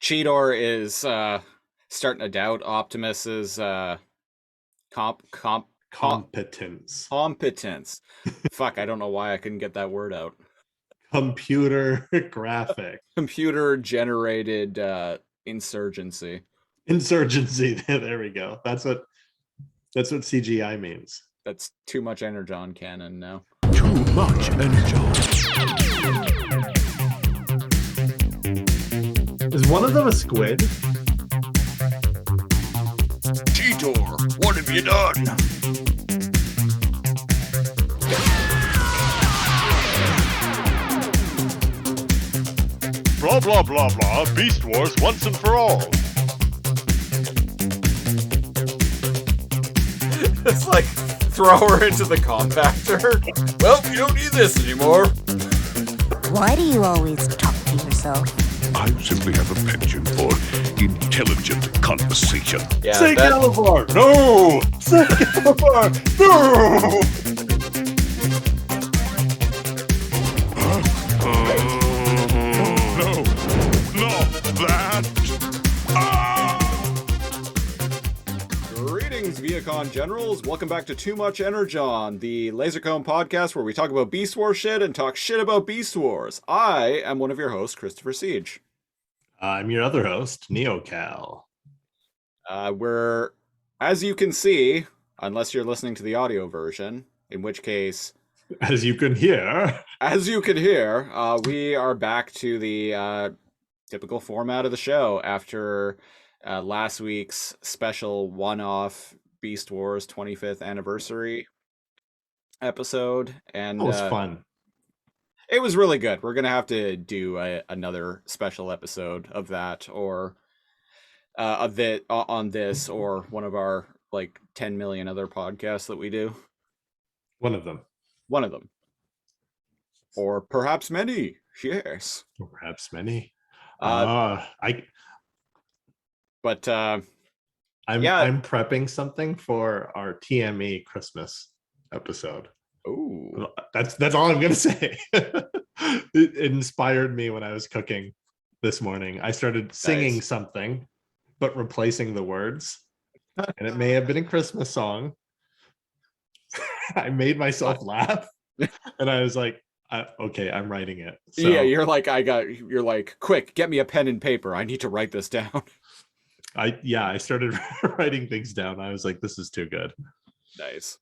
Cheetor is starting to doubt Optimus's comp comp com- Competence. competence. Fuck, I don't know why I couldn't get that word out. Computer graphic. Computer generated insurgency. Insurgency. There we go. That's what CGI means. That's too much Energon canon now. Too much Energon. Is one of them a squid? Cheetor, what have you done? Blah blah blah blah, Beast Wars once and for all. It's like throw her into the compactor. Well, you don't need this anymore. Why do you always talk to yourself? I simply have a penchant for intelligent conversation. Yeah, Say Calabar! No! Say Calabar! No! No, not that. Greetings, Viacon Generals. Welcome back to Too Much Energon, the Lasercomb podcast where we talk about Beast Wars shit and talk shit about Beast Wars. I am one of your hosts, Christopher Siege. I'm your other host, NeoCal. We're, as you can see, unless you're listening to the audio version, in which case, As you can hear, we are back to the typical format of the show after last week's special one-off Beast Wars 25th anniversary episode. And that was fun. it was really good. We're gonna have to do another special episode of that, or of it on this, or one of our like 10 million other podcasts that we do. One of them. Or perhaps many. Yes. Or perhaps many. But I'm prepping something for our TME Christmas episode. ooh. That's all I'm gonna say. It inspired me when I was cooking this morning. I started singing Nice. something, but replacing the words, and it may have been a Christmas song. I made myself laugh, and I was like, "Okay, I'm writing it." So Yeah, you're like, quick, get me a pen and paper. I need to write this down. I started writing things down. I was like, "This is too good." Nice.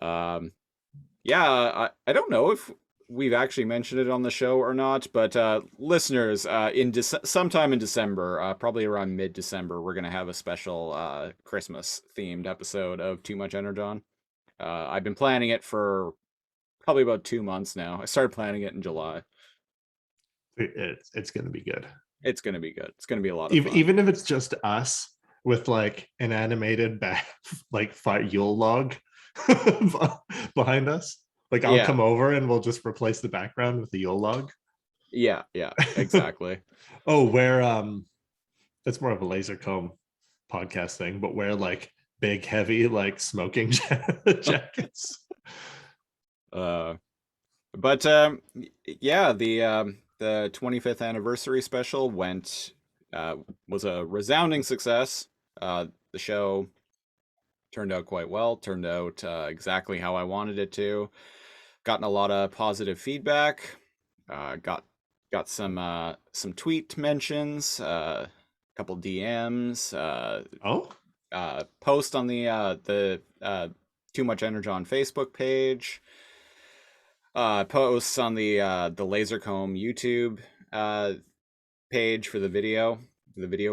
Yeah, I don't know if we've actually mentioned it on the show or not, but listeners, sometime in December, probably around mid-December, we're gonna have a special Christmas-themed episode of Too Much Energon. I've been planning it for probably about 2 months now. I started planning it in July. It's gonna be good. It's gonna be good. It's gonna be a lot of fun. Even if it's just us with like an animated like Yule log behind us. Like I'll Yeah. come over and we'll just replace the background with the Yule log. Yeah, exactly. Oh, where that's more of a laser comb podcast thing, but wear like big heavy like smoking jackets. But yeah, the 25th anniversary special was a resounding success. The show turned out quite well. Turned out exactly how I wanted it to. Gotten a lot of positive feedback. Got some tweet mentions. Couple DMs. Post on the Too Much Energon Facebook page. Posts on the Lasercomb YouTube page for the video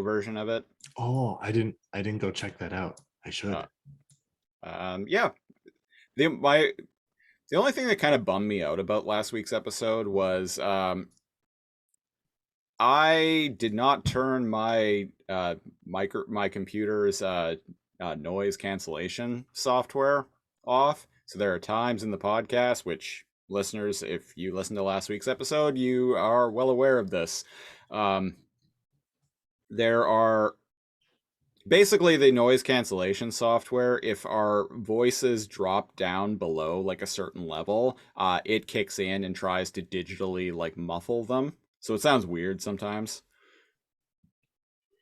version of it. Oh, I didn't go check that out. I should. Yeah. The only thing that kind of bummed me out about last week's episode was I did not turn my my computer's noise cancellation software off. So there are times in the podcast, which listeners, if you listen to last week's episode, you are well aware of this. There are basically the noise cancellation software. If our voices drop down below like a certain level, it kicks in and tries to digitally like muffle them. So it sounds weird sometimes.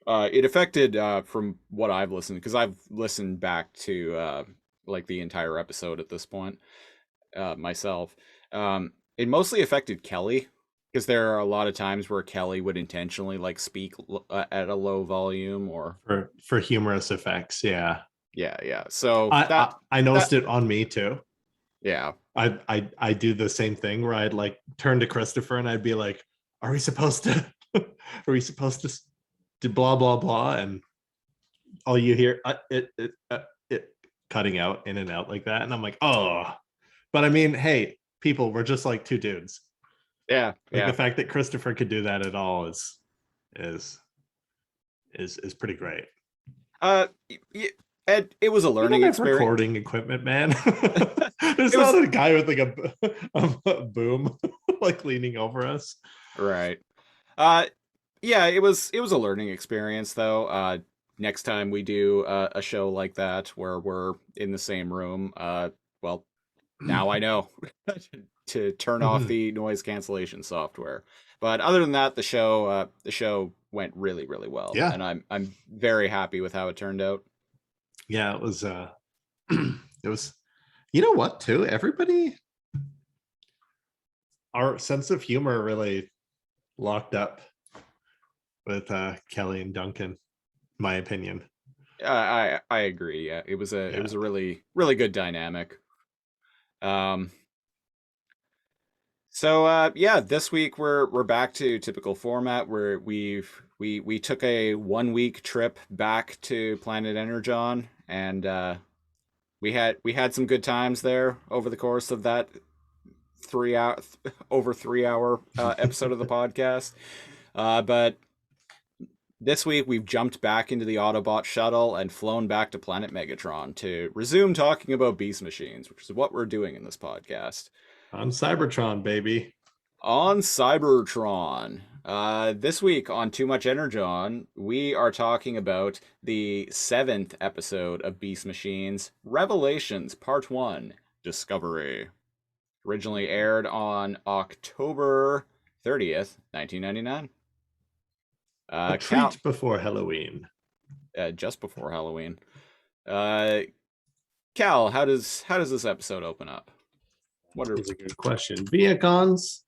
It affected from what I've listened, because I've listened back to like the entire episode at this point myself. It mostly affected Kelly, because there are a lot of times where Kelly would intentionally like speak at a low volume, or For humorous effects. Yeah. yeah. So I noticed that it on me too. yeah. I do the same thing where I'd like turn to Christopher and I'd be like, are we supposed to are we supposed to do blah blah blah? And all you hear it cutting out in and out like that. And I'm like, oh, but I mean, hey, people, we're just like two dudes. Yeah, Like yeah. the fact that Christopher could do that at all is pretty great. And it was a We learning don't have experience. recording equipment, man. There's It was- not a guy with like a boom like leaning over us. Right. Yeah, it was a learning experience though. Next time we do a show like that where we're in the same room, well, now I know to turn off Mhm. the noise cancellation software. But other than that, the show went really, really well. Yeah. And I'm very happy with how it turned out. Yeah, it was it was, you know what, too? Everybody, our sense of humor really locked up with Kelly and Duncan, my opinion. I agree. Yeah, it was a really, really good dynamic. So yeah, this week we're back to typical format where we took a 1 week trip back to Planet Energon, and we had some good times there over the course of that 3 hour episode of the podcast. But this week we've jumped back into the Autobot shuttle and flown back to Planet Megatron to resume talking about beast machines, which is what we're doing in this podcast. On Cybertron, baby. On Cybertron. This week on Too Much Energon, we are talking about the 7th episode of Beast Machines, Revelations Part 1, Discovery. Originally aired on October 30th, 1999. A treat before Halloween. Just before Halloween. Cal, how does this episode open up? That's a good question. Viacons,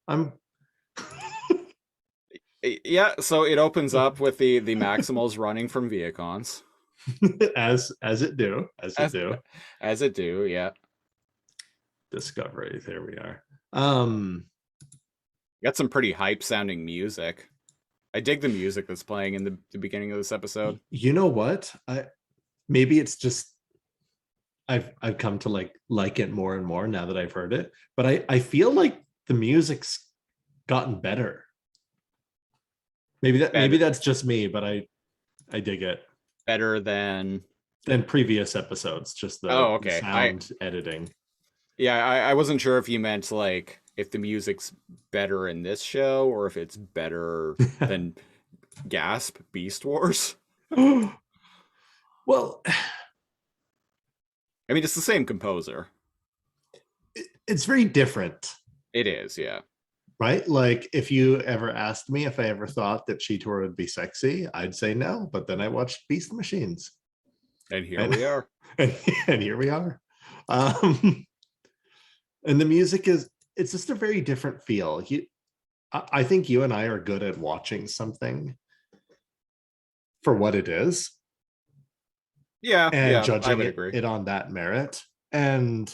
Yeah, so it opens up with the Maixmals running from Viacons. as it do. As it do, yeah. Discovery, there we are. Got some pretty hype sounding music. I dig the music that's playing in the beginning of this episode. You know what? Maybe it's just I've come to like it more and more now that I've heard it, but I feel like the music's gotten better. Maybe that's just me, but I dig it. Better than previous episodes, just the okay. sound editing. Yeah, I wasn't sure if you meant like if the music's better in this show or if it's better than Gasp Beast Wars. Well, I mean, it's the same composer. It's very different. It is, yeah. Right? Like, if you ever asked me if I ever thought that Cheetor would be sexy, I'd say no. But then I watched Beast Machines. And here we are. And here we are. And the music it's just a very different feel. I think you and I are good at watching something for what it is. Yeah, and judging agree. it on that merit. And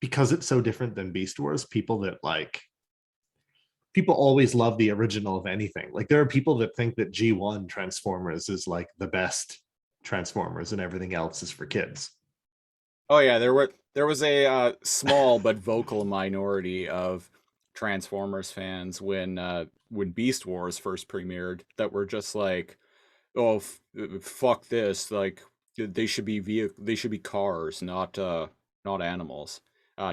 because it's so different than Beast Wars, people always love the original of anything. Like, there are people that think that G1 Transformers is like the best Transformers and everything else is for kids. Oh yeah, there was a small but vocal minority of Transformers fans when Beast Wars first premiered that were just like, oh, fuck this, like they should be cars, not animals.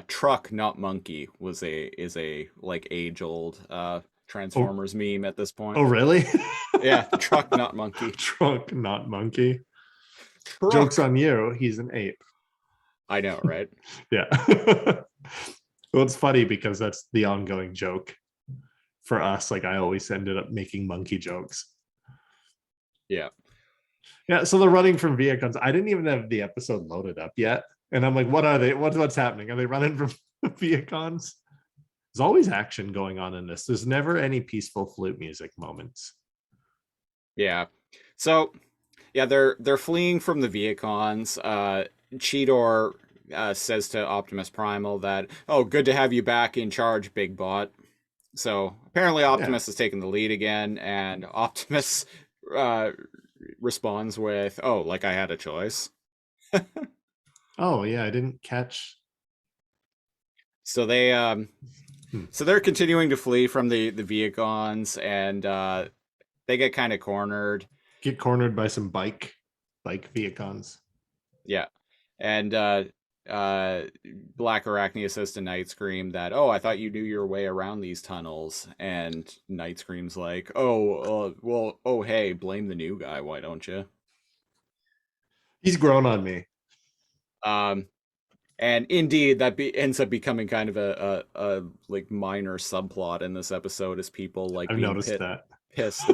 Truck, not monkey is a like age old Transformers meme at this point. Oh really? Yeah, truck, not monkey. Truck, not monkey. Truck. Joke's on you, he's an ape. I know, right? Yeah. Well, it's funny because that's the ongoing joke for us. Like, I always ended up making monkey jokes. Yeah. Yeah, so they're running from Viacons. I didn't even have the episode loaded up yet. And I'm like, what are they? What's happening? Are they running from Viacons? There's always action going on in this. There's never any peaceful flute music moments. Yeah. So yeah, they're fleeing from the Viacons. Cheetor says to Optimus Primal that, "Oh, good to have you back in charge, Big Bot." So apparently Optimus has taken the lead again, and Optimus responds with, "Oh, like I had a choice." Oh yeah, I didn't catch. So they're continuing to flee from the Viacons, and they get kind of cornered. Get cornered by some bike Viacons. Yeah. And Blackarachnia says to Nightscream that, "Oh, I thought you knew your way around these tunnels." And Nightscream's like, "Oh, well, oh, hey, blame the new guy, why don't you?" He's grown on me. And indeed, that ends up becoming kind of a like minor subplot in this episode, as people like I've being noticed that. pissed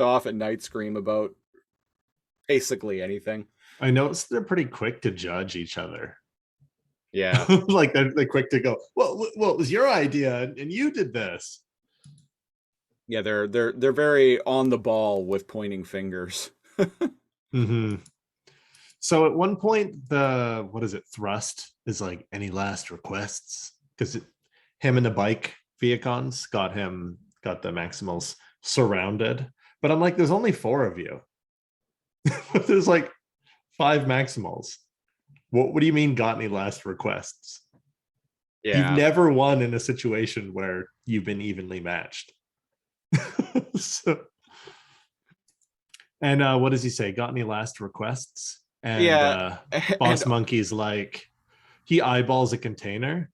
off at Nightscream about basically anything. I noticed they're pretty quick to judge each other. Yeah. Like they're quick to go, well, it was your idea and you did this. Yeah, they're very on the ball with pointing fingers. Mm-hmm. So at one point, the thrust is like, any last requests? Because him and the bike Viacons got the Maixmals surrounded. But I'm like, there's only 4 of you. There's like 5 Maixmals. What do you mean got any last requests? Yeah. You've never won in a situation where you've been evenly matched. And what does he say? Got any last requests? And Yeah. Boss Monkey's like, he eyeballs a container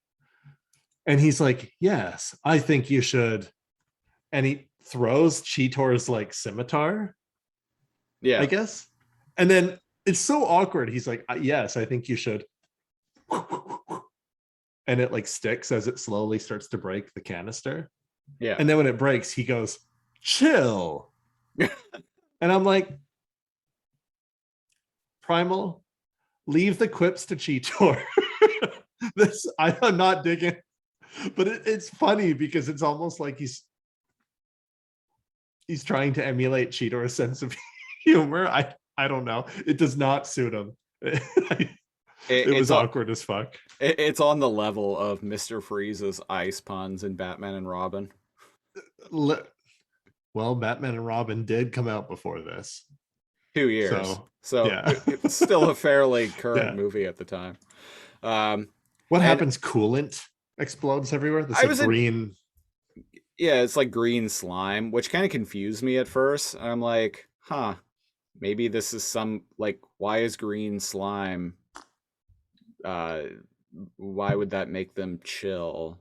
and he's like, yes, I think you should. And he throws Cheetor's like scimitar. Yeah. I guess. And then it's so awkward. He's like, yes, I think you should. And it like sticks as it slowly starts to break the canister. Yeah. And then when it breaks, he goes, chill. And I'm like, Primal, leave the quips to Cheetor. I'm not digging, but it's funny because it's almost like he's trying to emulate Cheetor's sense of humor. I don't know. It does not suit him. It was awkward as fuck. It's on the level of Mr. Freeze's ice puns in Batman and Robin. Well, Batman and Robin did come out before this. 2 years. So yeah. It's still a fairly current movie at the time. What happens? Coolant explodes everywhere? Green. Yeah, it's like green slime, which kind of confused me at first. I'm like, huh, maybe this is some, like, why is green slime? Why would that make them chill?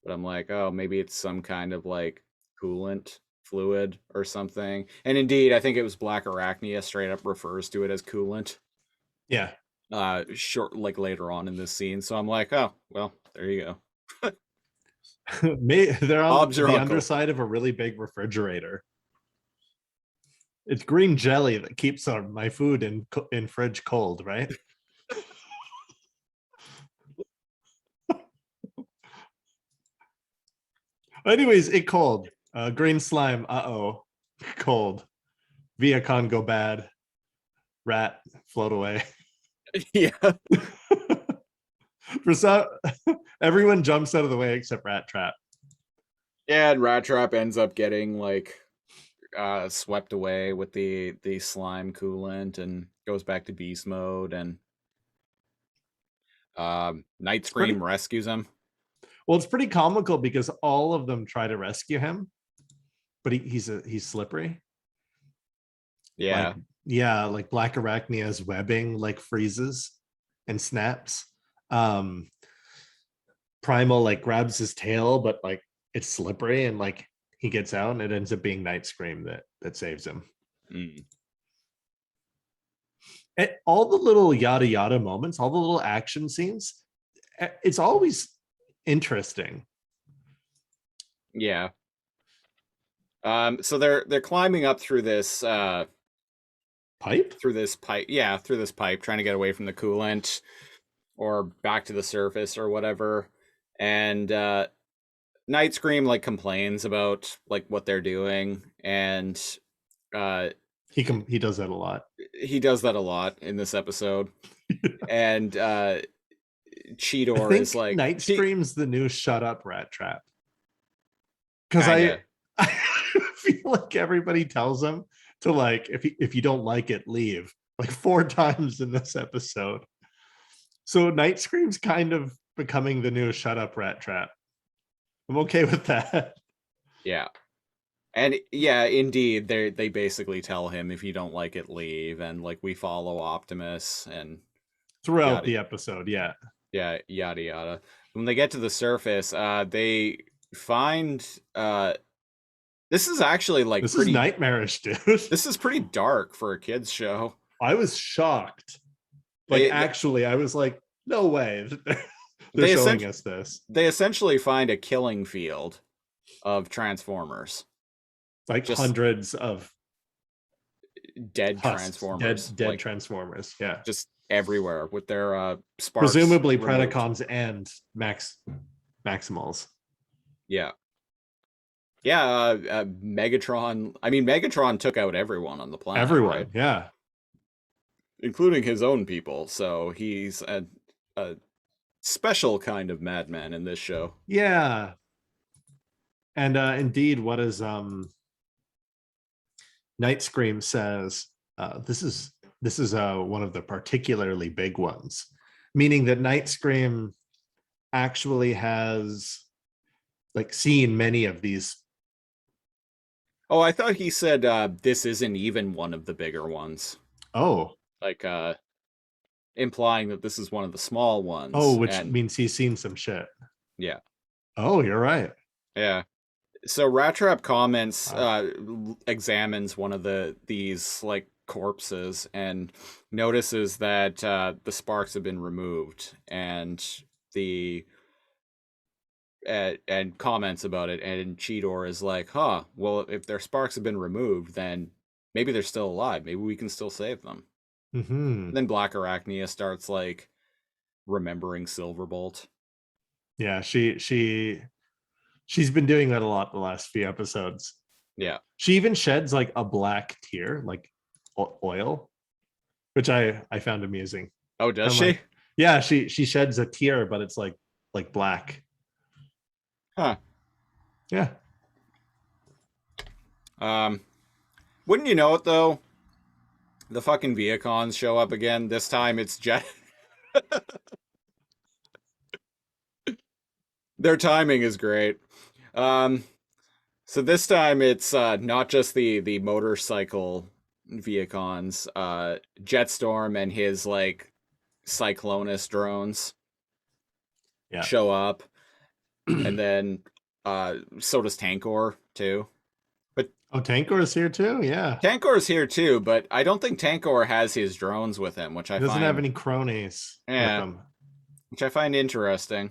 But I'm like, oh, maybe it's some kind of like coolant fluid or something. And indeed, I think it was Blackarachnia straight up refers to it as coolant. Yeah. Short, like later on in this scene. So I'm like, oh, well, there you go. They're on the underside of a really big refrigerator. It's green jelly that keeps my food in fridge cold, right? Anyways, it cold. Green slime. Cold. Viacon go bad. Rat float away. Yeah. For some, everyone jumps out of the way except Rat Trap. Yeah, and Rat Trap ends up getting like swept away with the slime coolant and goes back to beast mode, and Nightscream rescues him. Well, it's pretty comical because all of them try to rescue him, but he's slippery. Yeah. Like Blackarachnia's webbing like freezes and snaps. Primal like grabs his tail, but like it's slippery and like he gets out and it ends up being Nightscream that saves him. And all the little yada yada moments, all the little action scenes, it's always interesting. Yeah. So they're climbing up through this Pipe? through this pipe, trying to get away from the coolant or back to the surface or whatever. And Night Scream like complains about like what they're doing, and uh He does that a lot. he does that a lot in this episode. And I Cheetor think is like Night Scream's the new shut up rat trap. Because Kinda. I feel like everybody tells him to like if you don't like it, leave like 4 times in this episode. So Night Scream's kind of becoming the new shut up rat trap. I'm okay with that. Yeah. And yeah, indeed, they basically tell him if you don't like it, leave, and like we follow Optimus and Throughout Yada. the episode, yeah. yeah, yada yada. When they get to the surface, they find this is actually like This pretty is nightmarish, dude. this is pretty dark for a kids show. I was shocked. Like They- actually, I was like, no way. They're They showing essen- us this. They essentially find a killing field of Transformers, Like just hundreds of dead husks, Transformers, dead like, Transformers. Yeah. just everywhere with their sparks. Presumably removed. Predacons and Maixmals. Yeah. Yeah, Megatron. I mean, Megatron took out everyone on the planet. Everyone, right? yeah. Including his own people. So he's a special kind of madman in this show. Yeah. And indeed, what is Night Scream says, this is one of the particularly big ones, meaning that Night Scream actually has like seen many of these. Oh, I thought he said this isn't even one of the bigger ones. Oh. Like implying that this is one of the small ones. Oh, which and, means he's seen some shit. Yeah. Oh, you're right. Yeah. So Rat Trap comments, examines one of these like corpses and notices that the sparks have been removed, and and comments about it. And Cheetor is like, "Huh? Well, if their sparks have been removed, then maybe they're still alive. Maybe we can still save them." Mm-hmm. And then Blackarachnia starts like remembering Silverbolt. Yeah, she's been doing that a lot the last few episodes. Yeah. She even sheds like a black tear, like oil, which I found amusing. Oh, does I'm she? like, yeah, she sheds a tear, but it's like black. Huh. Yeah. Wouldn't you know it though? The fucking Viacons show up again. This time it's Jet. Their timing is great. So this time it's not just the motorcycle Viacons. Jetstorm and his like Cyclonus drones show up, and then so does Tankor too. Oh, Tankor is here too. Yeah, Tankor is here too, but I don't think Tankor has his drones with him, which I doesn't find, have any cronies. Yeah. With him. which I find interesting.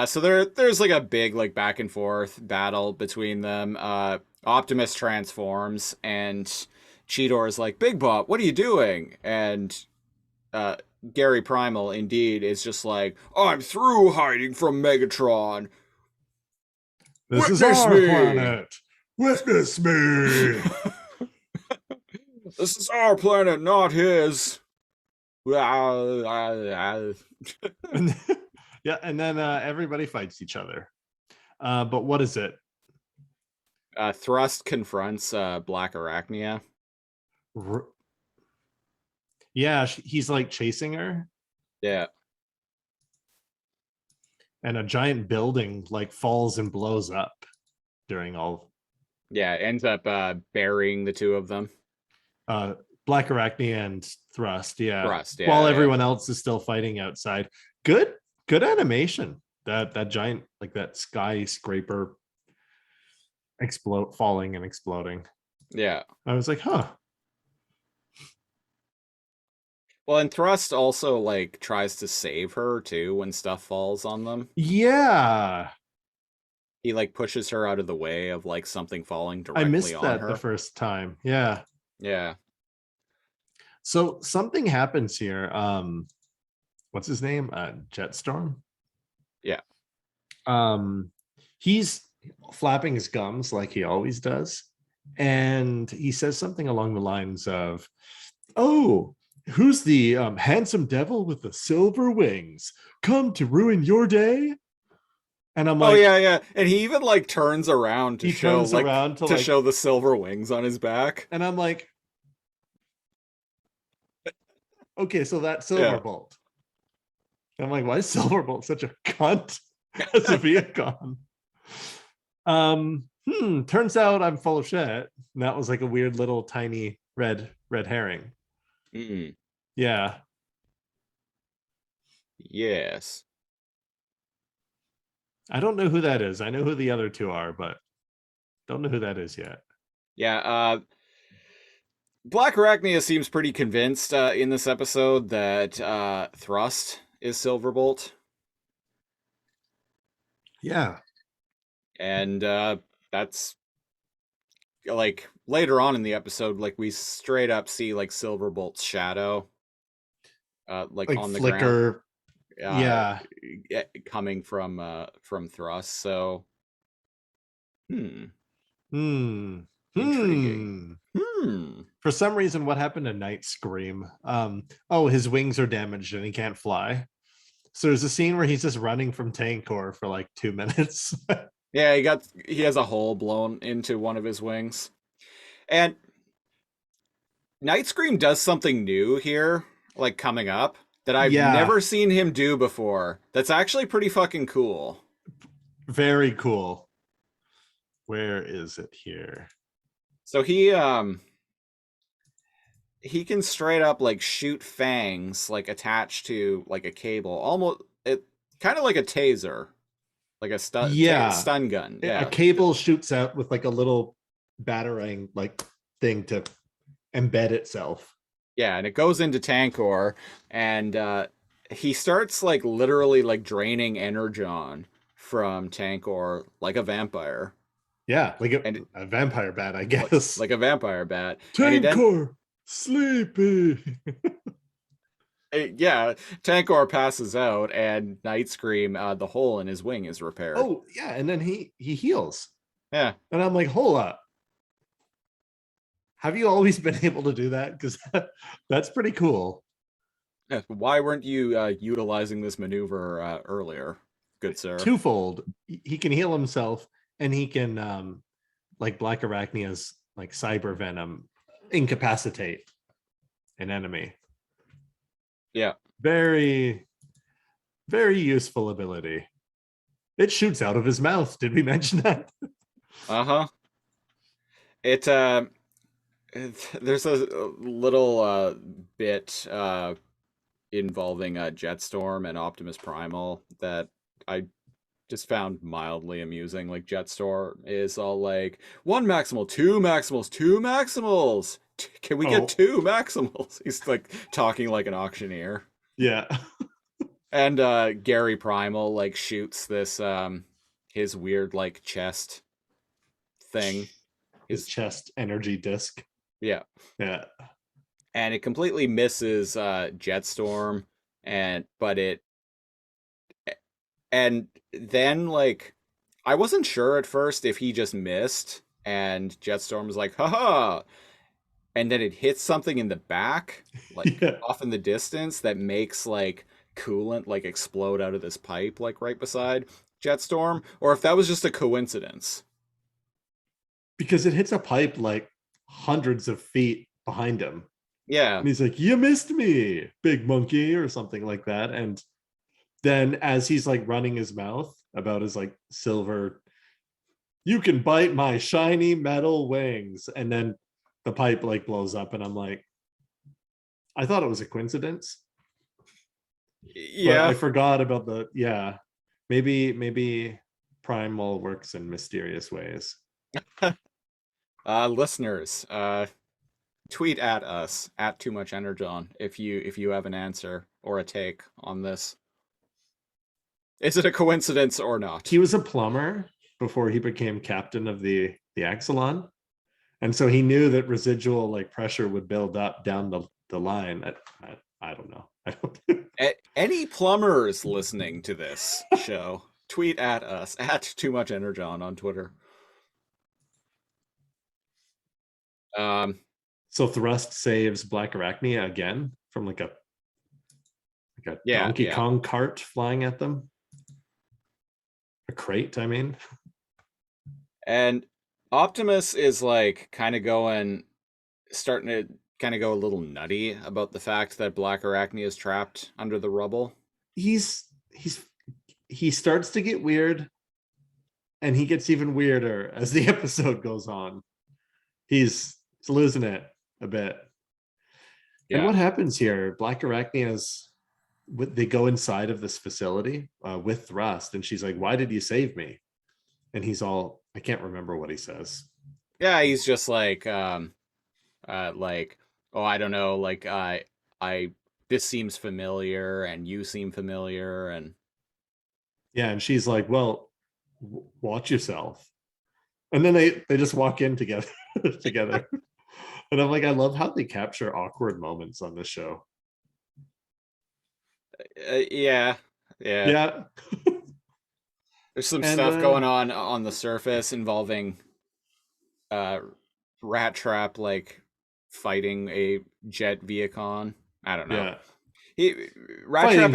So there's like a big like back and forth battle between them. Optimus transforms and Cheetor is like, "Big Bop, what are you doing?" And Garry Primal indeed is just like, "I'm through hiding from Megatron. This is Witness our me!" planet. Witness me. This is our planet, not his. Yeah, and then everybody fights each other. But what is it? Thrust confronts Blackarachnia. Yeah, he's like chasing her, Yeah. and a giant building like falls and blows up during all. Yeah, it ends up burying the two of them. Blackarachnia and Thrust, yeah. Thrust, yeah. While yeah. everyone else is still fighting outside. Good animation. That giant, like that skyscraper falling and exploding. Yeah. I was like, huh. Well, and Thrust also like tries to save her too when stuff falls on them. Yeah. he like pushes her out of the way of like something falling I directly missed on that her. the first time. Yeah. Yeah. So something happens here. What's his name? Jetstorm. Yeah. He's flapping his gums like he always does, and he says something along the lines of, "Oh, who's the handsome devil with the silver wings? Come to ruin your day?" And I'm Oh like, yeah. And he even like turns around to he show turns like around to to like, show the silver wings on his back. and I'm like, okay, so that's Yeah. Silverbolt. I'm like, why is Silverbolt such a cunt as a Viacom? Turns out I'm full of shit. And that was like a weird little tiny red herring. Mm, Yeah. yes. I don't know who that is. I know who the other two are, but don't know who that is yet. Yeah. Blackarachnia seems pretty convinced in this episode that Thrust is Silverbolt. Yeah. And that's like later on in the episode, like we straight up see like Silverbolt's shadow like on the ground. flicker. Yeah. Coming from Thrust. So intriguing. For some reason, what happened to Night Scream? Oh, his wings are damaged and he can't fly. So there's a scene where he's just running from Tankor for like 2 minutes. Yeah, he has a hole blown into one of his wings. And Night Scream does something new here, like coming up, that I've Yeah. never seen him do before. That's actually pretty fucking cool. Very cool. Where is it here? So he can straight up like shoot fangs like attached to like a cable, almost it kind of like a taser, like a stun gun. Yeah, A cable shoots out with like a little battering like thing to embed itself. yeah, and it goes into Tankor, and he starts like literally like draining energon from Tankor like a vampire. Yeah, like a vampire bat, I guess. Like a vampire bat. Tankor, sleepy. Yeah, Tankor passes out, and Night Scream, the hole in his wing is repaired. Oh yeah, and then he heals. Yeah, and I'm like, hold up. Have you always been able to do that? Because that's pretty cool. yeah. Why weren't you utilizing this maneuver earlier, good sir? Twofold. He can heal himself, and he can, like Blackarachnia's like cyber venom, incapacitate an enemy. Yeah. Very, very useful ability. It shoots out of his mouth. Did we mention that? Uh-huh. There's a little bit involving Jetstorm and Optimus Primal that I just found mildly amusing. Like Jetstorm is all like, 1 Maximal, 2 Maximals, 2 Maximals. Can we get 2 Maximals? He's like talking like an auctioneer. Yeah. And Garry Primal like shoots this his weird like chest thing. His chest energy disc. Yeah. Yeah. And it completely misses Jetstorm, and then like I wasn't sure at first if he just missed and Jetstorm was like, haha. And then it hits something in the back, like off in the distance, that makes like coolant like explode out of this pipe like right beside Jetstorm, or if that was just a coincidence. Because it hits a pipe like hundreds of feet behind him. Yeah. And he's like, you missed me, big monkey, or something like that. And then as he's like running his mouth about his like silver, you can bite my shiny metal wings. And then the pipe like blows up, and I'm like, I thought it was a coincidence. Yeah. But I forgot about maybe Primal works in mysterious ways. Listeners, tweet at us at Too Much Energon if you have an answer or a take on this. Is it a coincidence or not? He was a plumber. before he became captain of the Axelon. And so he knew that residual like pressure would build up down the line. I don't know. I don't. Any plumbers listening to this show, tweet at us at Too Much Energon on Twitter. So Thrust saves Blackarachnia again from like a Donkey Kong cart flying at them. A crate, I mean. And Optimus is like starting to kind of go a little nutty about the fact that Blackarachnia is trapped under the rubble. He starts to get weird, and he gets even weirder as the episode goes on. He's losing it a bit. Yeah. And what happens here? Blackarachnia's they go inside of this facility with Thrust, and she's like, "Why did you save me?" And he's all, I can't remember what he says. Yeah, he's just like, oh, I don't know, like, this seems familiar, and you seem familiar, and yeah, and she's like, well, watch yourself. And then they just walk in together. And I'm like, I love how they capture awkward moments on this show. Yeah. There's some stuff going on the surface involving Rat Trap like fighting a jet Viacon. I don't know. Yeah. Rat Trap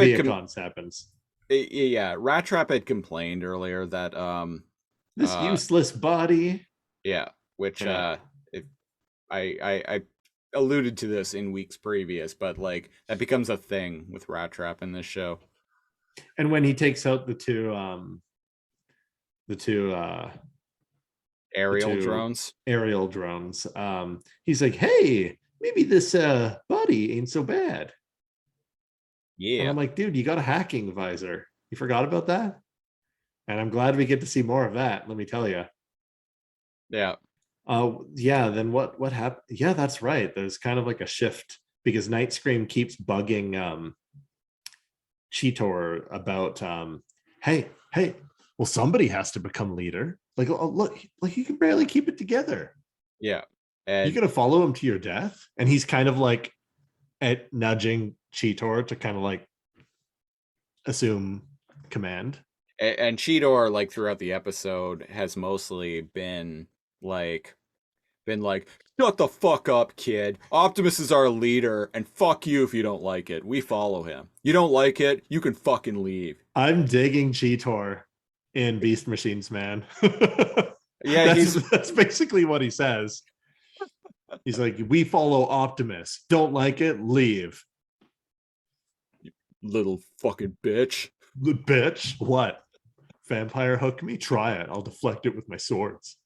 happens. Yeah, Rat Trap had complained earlier that this useless body. Yeah, which I alluded to this in weeks previous, but like that becomes a thing with Rat Trap in this show. And when he takes out the two aerial drones, he's like, hey, maybe this body ain't so bad. Yeah. And I'm like, dude, you got a hacking visor. You forgot about that? And I'm glad we get to see more of that, let me tell you. Yeah. Then what happened? Yeah, that's right. There's kind of like a shift because Night Scream keeps bugging Cheetor about hey, well, somebody has to become leader. Like, oh, look, like you can barely keep it together. Yeah. And you're gonna follow him to your death? And he's kind of like nudging Cheetor to kind of like assume command. And Cheetor, like throughout the episode, has mostly been like, shut the fuck up, kid. Optimus is our leader, and fuck you if you don't like it. We follow him. You don't like it, you can fucking leave. I'm digging Cheetor in Beast Machines, man. Yeah, that's basically what he says. He's like, we follow Optimus. Don't like it, leave. You little fucking bitch. The bitch? What? Vampire hook me? Try it. I'll deflect it with my swords.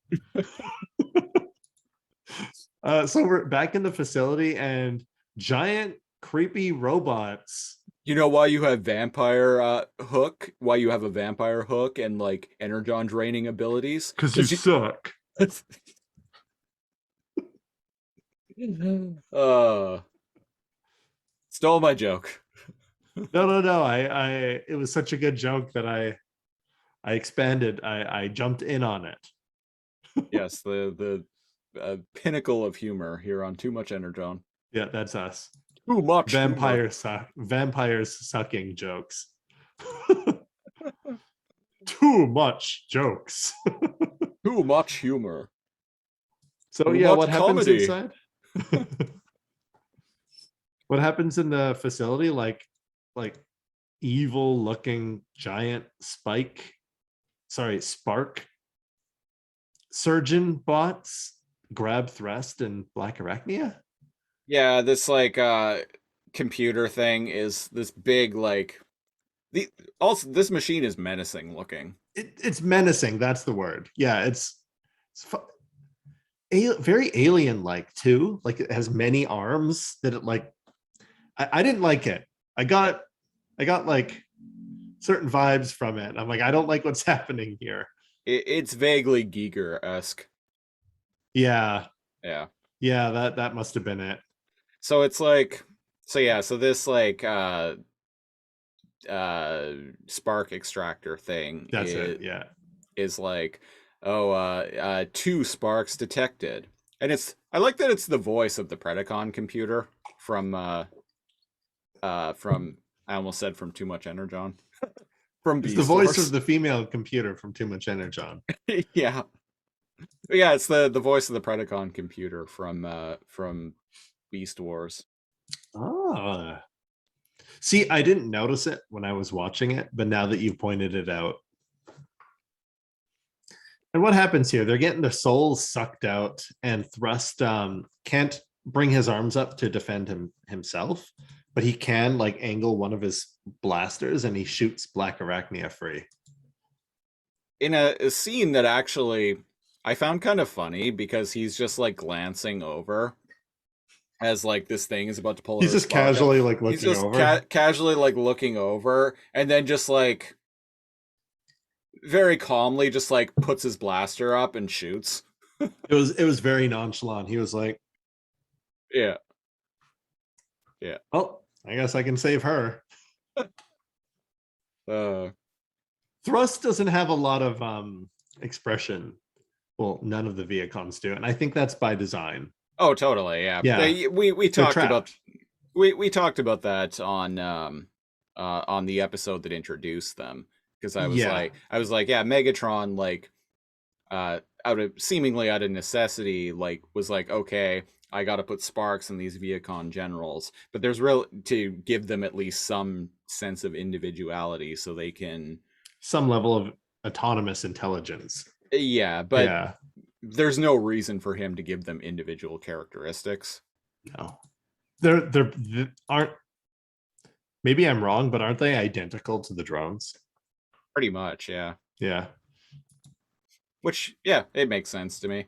So we're back in the facility and giant creepy robots. You know why you have vampire hook? Why you have a vampire hook and like energon draining abilities? Because you suck. Stole my joke. No. I it was such a good joke that I expanded. I jumped in on it. Yes, the pinnacle of humor here on Too Much Energon. Yeah, that's us. Too much vampires sucking jokes. Too much jokes. Too much humor. So Too yeah, much what happens comedy inside? What happens in the facility? Like evil looking giant spark surgeon bots grab Thrust and Blackarachnia. Yeah, this like computer thing is this big like this machine is menacing looking. It's menacing, that's the word. Yeah, it's very alien like too. Like it has many arms that it like I didn't like it. I got like certain vibes from it. I'm like, I don't like what's happening here. It's vaguely Giger-esque. Yeah, that must have been it. So it's like, so this like spark extractor thing. That's it. Yeah. is like, oh, 2 sparks detected. And I like that it's the voice of the Predacon computer from I almost said from Too Much Energon. From It's the Beast voice Wars. of the female computer from Too Much Energon. Yeah. Yeah, it's the voice of the Predacon computer from Beast Wars. Oh. See, I didn't notice it when I was watching it, but now that you've pointed it out. And what happens here? They're getting their souls sucked out, and Thrust can't bring his arms up to defend himself, but he can like angle one of his blasters and he shoots Blackarachnia free. In a scene that actually I found kind of funny, because he's just like glancing over as like this thing is about to pull. He's just casually like looking He's just over. casually like looking over, and then just like very calmly just like puts his blaster up and shoots. It was very nonchalant. He was like, Yeah. "Oh, I guess I can save her." Thrust doesn't have a lot of expression. Well, none of the Viacons do, and I think that's by design. Oh, totally. Yeah. Yeah. We talked trapped. about we talked about that on the episode that introduced them, because I was like, yeah, Megatron, like seemingly out of necessity, like was like, okay, I got to put sparks in these Viacon generals, but there's to give them at least some sense of individuality so they can some level of autonomous intelligence. Yeah, but Yeah. there's no reason for him to give them individual characteristics. No. They aren't, maybe I'm wrong, but aren't they identical to the drones? Pretty much, yeah. Yeah. Which, yeah, it makes sense to me.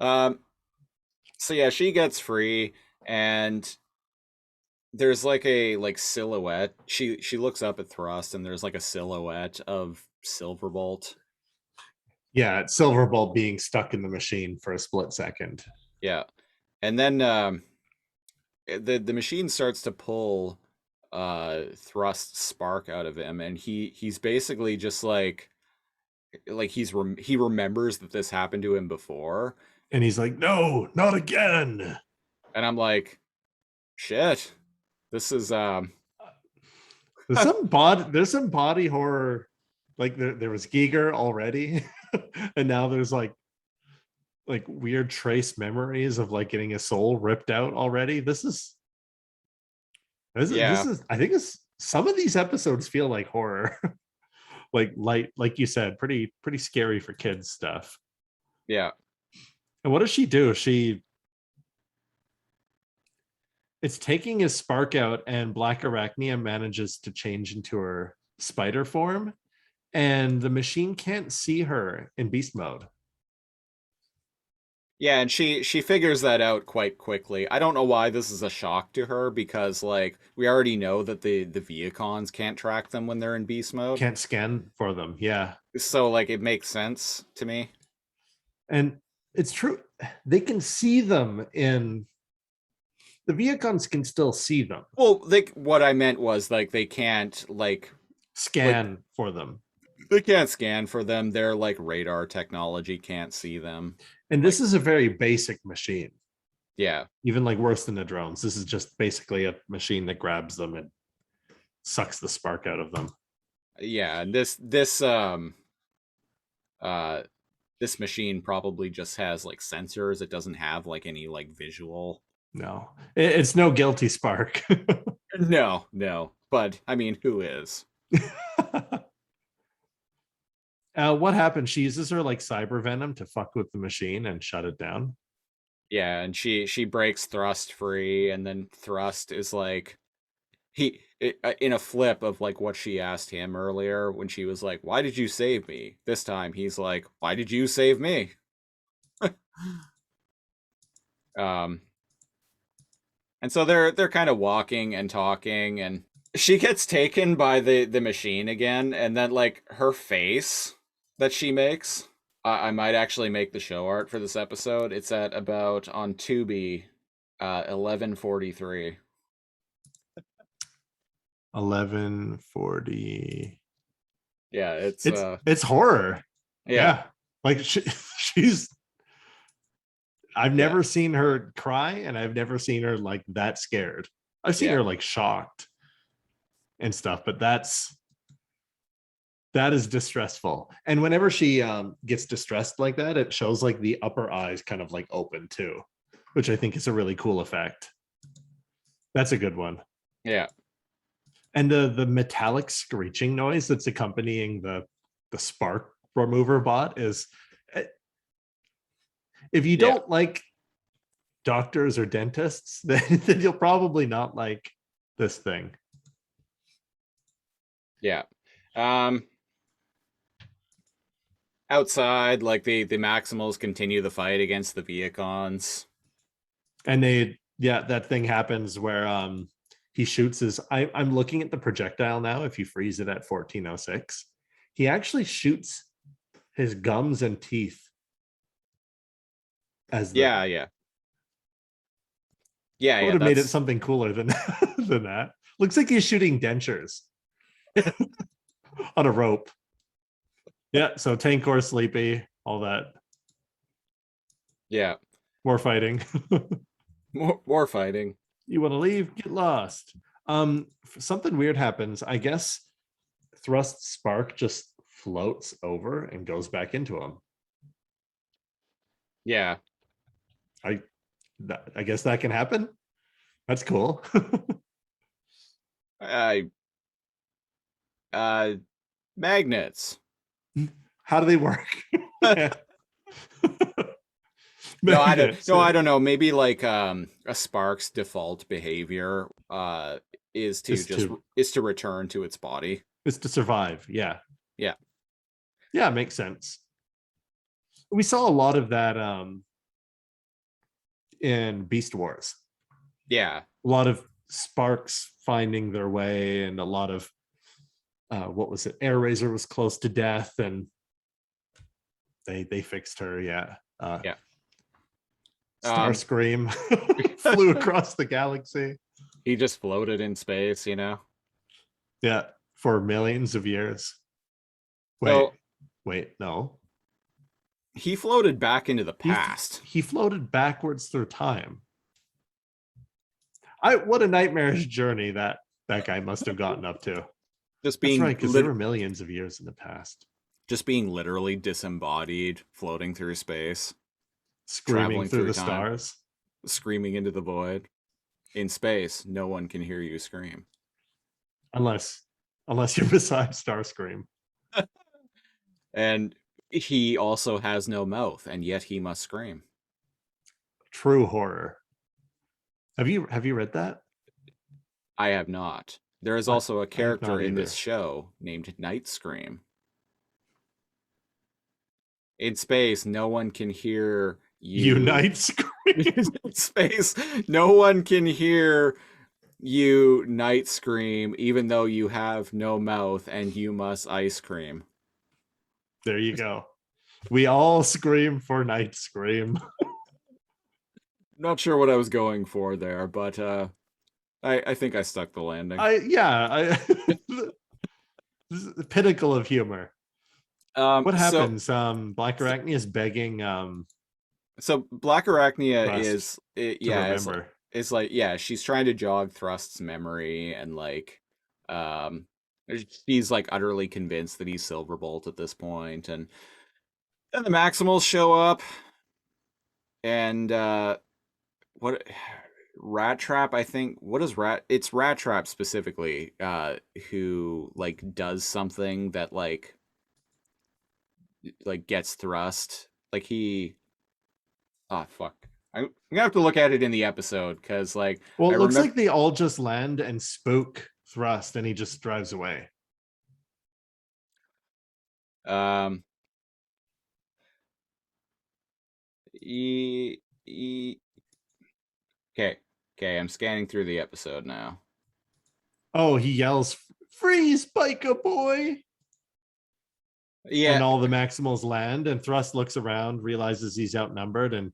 So yeah, she gets free, and there's like a silhouette. She looks up at Thrust, and there's like a silhouette of Silverbolt. Yeah, it's Silverbolt being stuck in the machine for a split second. Yeah. And then the machine starts to pull Thrust's spark out of him, and he's basically just like he remembers that this happened to him before, and he's like, no, not again. And I'm like, shit, this is there's some body horror. Like there was Giger already, and now there's like weird trace memories of like getting a soul ripped out already. This is I think some of these episodes feel like horror. like you said, pretty scary for kids stuff. Yeah. And what does she do? It's taking his spark out, and Blackarachnia manages to change into her spider form, and the machine can't see her in beast mode. Yeah, and she figures that out quite quickly. I don't know why this is a shock to her, because like we already know that the Viacons can't track them when they're in beast mode. Can't scan for them, yeah. So like it makes sense to me. And it's true. They can see them in the Viacons can still see them. Well, what I meant was like they can't like scan for them. They can't scan for them. Their like radar technology can't see them. And this is a very basic machine. Yeah. Even like worse than the drones. This is just basically a machine that grabs them and sucks the spark out of them. Yeah, and this machine probably just has like sensors. It doesn't have like any like visual. No. It's no guilty spark. No. But I mean, who is? What happened? She uses her like cyber venom to fuck with the machine and shut it down. Yeah, and she breaks Thrust free, and then Thrust is like in a flip of like what she asked him earlier when she was like, "Why did you save me?" This time he's like, "Why did you save me?" And so they're kind of walking and talking, and she gets taken by the machine again, and then like her face that she makes, I might actually make the show art for this episode. It's at about on Tubi 11:43. 11:40. Yeah, it's horror. Yeah. Like she's. I've never seen her cry, and I've never seen her like that scared. I've seen her like shocked and stuff, but that is distressful. And whenever she gets distressed like that, it shows like the upper eyes kind of like open too, which I think is a really cool effect. That's a good one. Yeah. And the metallic screeching noise that's accompanying the spark remover bot is, if you don't like doctors or dentists, then you'll probably not like this thing. Yeah. Outside, like the Maixmals continue the fight against the Viacons. And that thing happens where he shoots his I'm looking at the projectile now. If you freeze it at 1406, he actually shoots his gums and teeth as the, Yeah. I would have made it something cooler than than that. Looks like he's shooting dentures on a rope. Yeah, so Tankor sleepy, all that. Yeah. More fighting. More fighting. You want to leave? Get lost. Something weird happens. I guess Thrust Spark just floats over and goes back into him. Yeah. I guess that can happen. That's cool. Magnets. How do they work? No, I don't know. Maybe like a spark's default behavior is to return to its body. Is to survive. Yeah. Yeah. Yeah, makes sense. We saw a lot of that in Beast Wars. Yeah. A lot of sparks finding their way, and a lot of what was it? Air Razor was close to death, and they fixed her. Yeah. Starscream flew across the galaxy. He just floated in space, you know? Yeah, for millions of years. Wait, no. He floated back into the past. He floated backwards through time. What a nightmarish journey that guy must have gotten up to. Just being That's right, because there were millions of years in the past. Just being literally disembodied, floating through space. Screaming through the stars. Screaming into the void. In space, no one can hear you scream. Unless you're beside Starscream. And he also has no mouth, and yet he must scream. True horror. Have you read that? I have not. There is also a character in this show named Night Scream. In space, no one can hear you. Night Scream. In space, no one can hear you Night Scream, even though you have no mouth and you must ice cream. There you go. We all scream for Night Scream. Not sure what I was going for there, but I think I stuck the landing. This is the pinnacle of humor. What happens? Blackarachnia is begging. So Blackarachnia is like she's trying to jog Thrust's memory, and like she's like utterly convinced that he's Silverbolt at this point, and then the Maixmals show up, and what Rat Trap, I think. What is it's Rat Trap specifically who like does something that like gets Thrust, like he fuck, I'm gonna have to look at it in the episode, because like, well, it looks like they all just land and spook Thrust, and he just drives away. Okay, I'm scanning through the episode now. Oh, he yells, "Freeze, Biker boy!" Yeah. And all the Maixmals land, and Thrust looks around, realizes he's outnumbered, and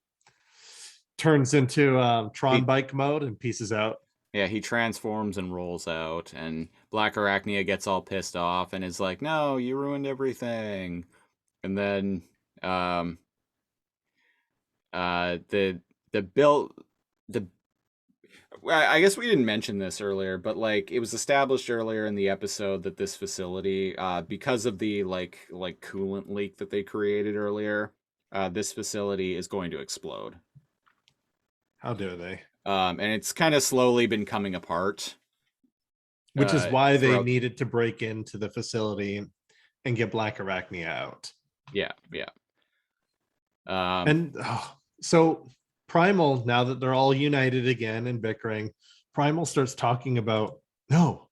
turns into Tron bike mode and pieces out. Yeah, he transforms and rolls out, and Blackarachnia gets all pissed off and is like, "No, you ruined everything." And then the bill the I guess we didn't mention this earlier, but like it was established earlier in the episode that this facility, because of the like coolant leak that they created earlier, this facility is going to explode. How dare they? And it's kind of slowly been coming apart. Which is why they throughout- needed to break into the facility and get Blackarachnia out. Yeah. And so Primal, now that they're all united again and bickering, Primal starts talking about, no,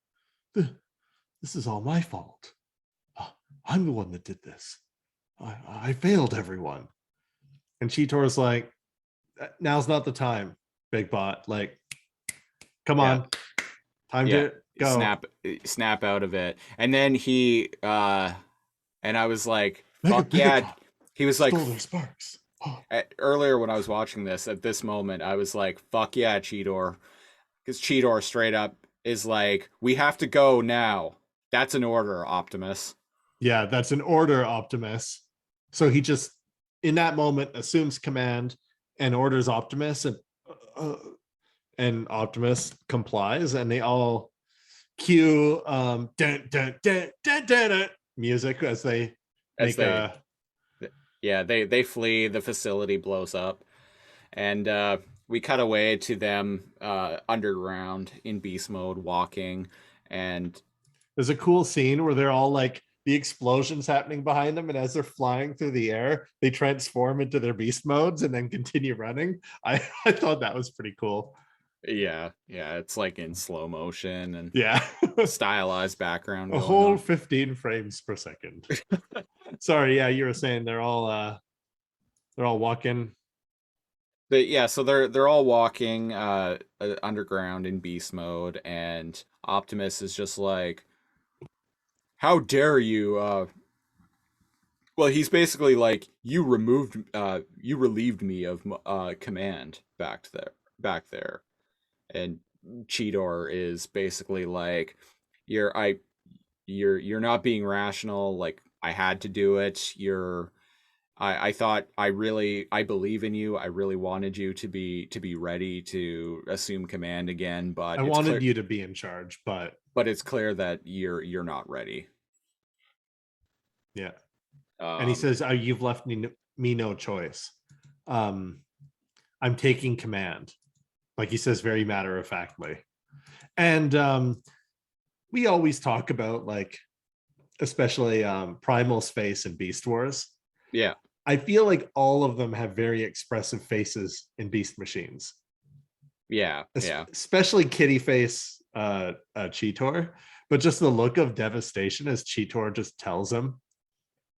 this is all my fault. I'm the one that did this. I failed everyone. And Cheetor's like, now's not the time, Big Bot. Like, come on. Time to go. Snap out of it. And then he and I was like, fuck yeah. He was like, sparks. Earlier when I was watching this, at this moment, I was like, fuck yeah, Cheetor. Because Cheetor straight up is like, we have to go now. That's an order, Optimus. Yeah, that's an order, Optimus. So he just, in that moment, assumes command and orders Optimus, and Optimus complies, and they all cue dun, dun, dun, dun, dun, dun, music as they make they flee, the facility blows up, and we cut away to them underground in beast mode walking, and there's a cool scene where they're all like, the explosions happening behind them, and as they're flying through the air, they transform into their beast modes and then continue running. I thought that was pretty cool. Yeah, it's like in slow motion and yeah, stylized background. A whole 15 frames per second. Sorry, yeah, you were saying they're all walking. So they're all walking underground in beast mode, and Optimus is just like, how dare you? Well, he's basically like, you relieved me of command back there, and Cheetor is basically like, you're not being rational. Like, I had to do it. I thought I believe in you. I really wanted you to be ready to assume command again, but I wanted you to be in charge, but it's clear that you're not ready. Yeah. And he says, you've left me no choice. I'm taking command. Like he says, very matter-of-factly. And we always talk about, like, especially Primal's face in Beast Wars. Yeah. I feel like all of them have very expressive faces in Beast Machines. Yeah. Especially kitty face Cheetor. But just the look of devastation as Cheetor just tells him,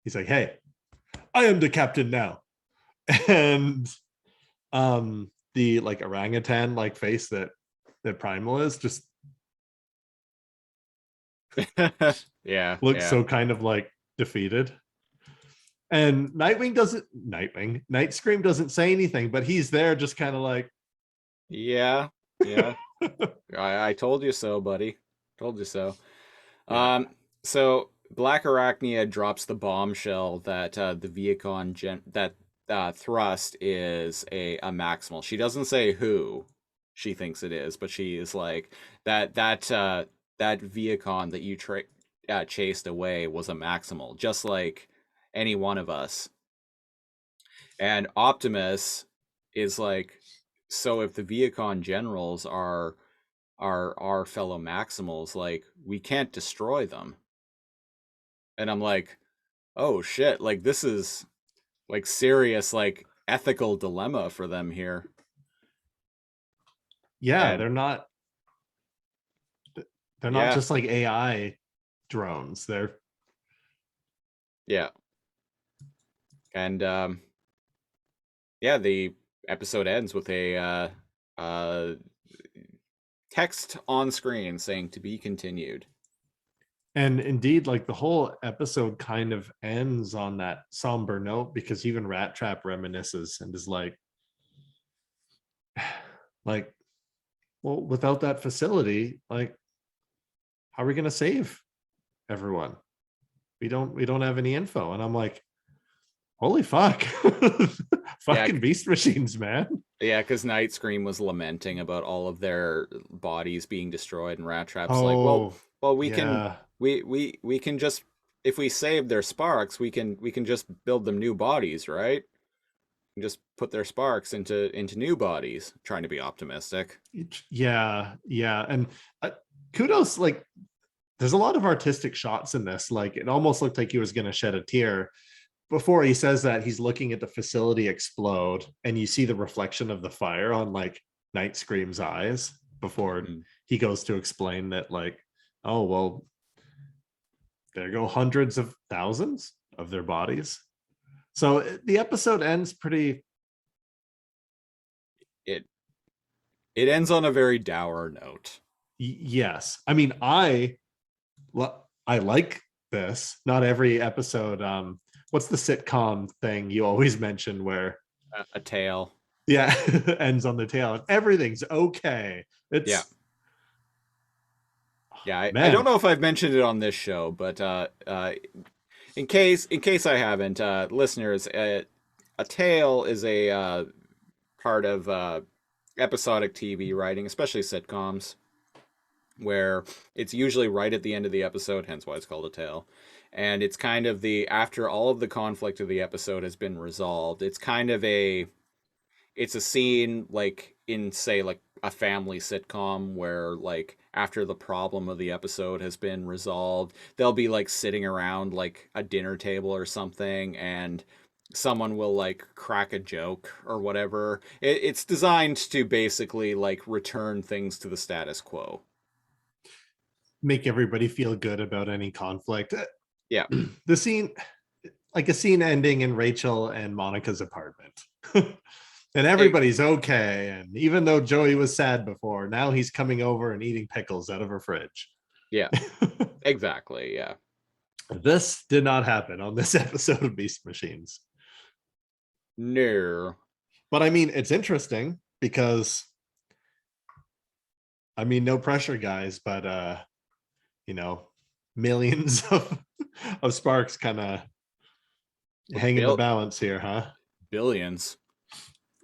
he's like, hey, I am the captain now. And the like orangutan like face that Primal is just looks so kind of like defeated. And Nightscream doesn't say anything, but he's there just kind of like, yeah. I told you so, buddy. Told you so. Yeah. So Blackarachnia drops the bombshell that the Viacon thrust is a Maximal. She doesn't say who she thinks it is, but she is like, that Viacon that you chased away was a Maximal, just like any one of us. And Optimus is like, so if the Viacon generals are our fellow Maximals, like, we can't destroy them. And I'm like, oh shit, like, this is like serious, like, ethical dilemma for them here. Yeah, And they're not just like AI drones. They're And the episode ends with a text on screen saying to be continued. And indeed, like, the whole episode kind of ends on that somber note, because even Rat Trap reminisces and is like, well, without that facility, like, how are we going to save everyone? We don't have any info. And I'm like, Holy fuck. Fucking beast machines, man. Yeah, because Night Scream was lamenting about all of their bodies being destroyed, and Rat Trap's like, Oh, well, we can yeah. we can just, if we save their sparks, we can just build them new bodies, right? And just put their sparks into new bodies. Trying to be optimistic. Yeah, yeah. And kudos, like, there's a lot of artistic shots in this. Like, it almost looked like he was going to shed a tear. Before he says that, he's looking at the facility explode, and you see the reflection of the fire on like Night Scream's eyes before he goes to explain that, like, oh, well, there go hundreds of thousands of their bodies. So the episode ends pretty. It ends on a very dour note. Yes. I mean, I like this. Not every episode. What's the sitcom thing you always mention where A tail. Yeah, ends on the tail and everything's okay. It's yeah. I don't know if I've mentioned it on this show, but in case I haven't, listeners, a tail is a part of episodic TV writing, especially sitcoms, where it's usually right at the end of the episode, hence why it's called a tale. And it's kind of after all of the conflict of the episode has been resolved, it's kind of it's a scene like in, say, like a family sitcom where, like, after the problem of the episode has been resolved, they'll be like sitting around like a dinner table or something, and someone will like crack a joke or whatever. It's designed to basically like return things to the status quo. Make everybody feel good about any conflict. Yeah. The scene, like a scene ending in Rachel and Monica's apartment. And everybody's okay. And even though Joey was sad before, now he's coming over and eating pickles out of her fridge. Yeah, exactly. Yeah. This did not happen on this episode of Beast Machines. No. But I mean, it's interesting because, I mean, no pressure, guys, but you know, millions of sparks kind of hang in the balance here, huh? Billions.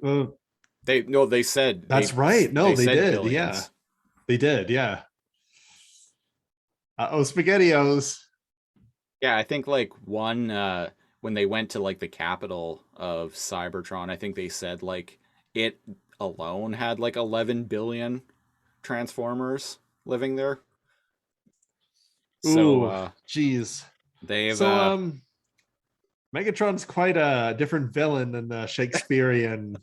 They said that's right. No, they did. Billions. Yeah, they did. Yeah. SpaghettiOs. Yeah, I think like one when they went to like the capital of Cybertron, I think they said like it alone had like 11 billion Transformers living there. So, geez, they've Megatron's quite a different villain than the Shakespearean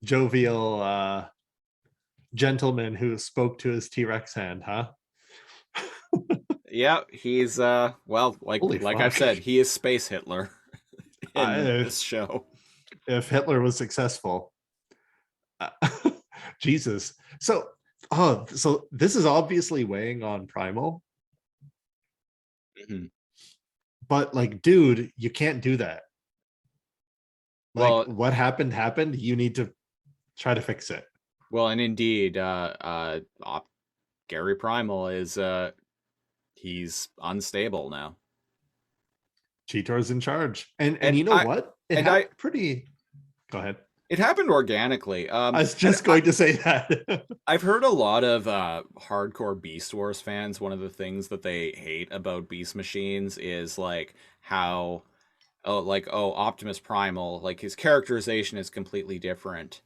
jovial gentleman who spoke to his T-Rex hand, huh? Yeah, he's well, like I've said, he is Space Hitler in this show. If Hitler was successful. Jesus. So this is obviously weighing on Primal. Mm-hmm. But like, dude, you can't do that. Like, well, what happened. You need to try to fix it. Well, and indeed, Garry Primal is he's unstable now. Cheetor's in charge. And you know what? Go ahead. It happened organically. I was just going to say that. I've heard a lot of hardcore Beast Wars fans. One of the things that they hate about Beast Machines is like how, Optimus Primal, like his characterization is completely different.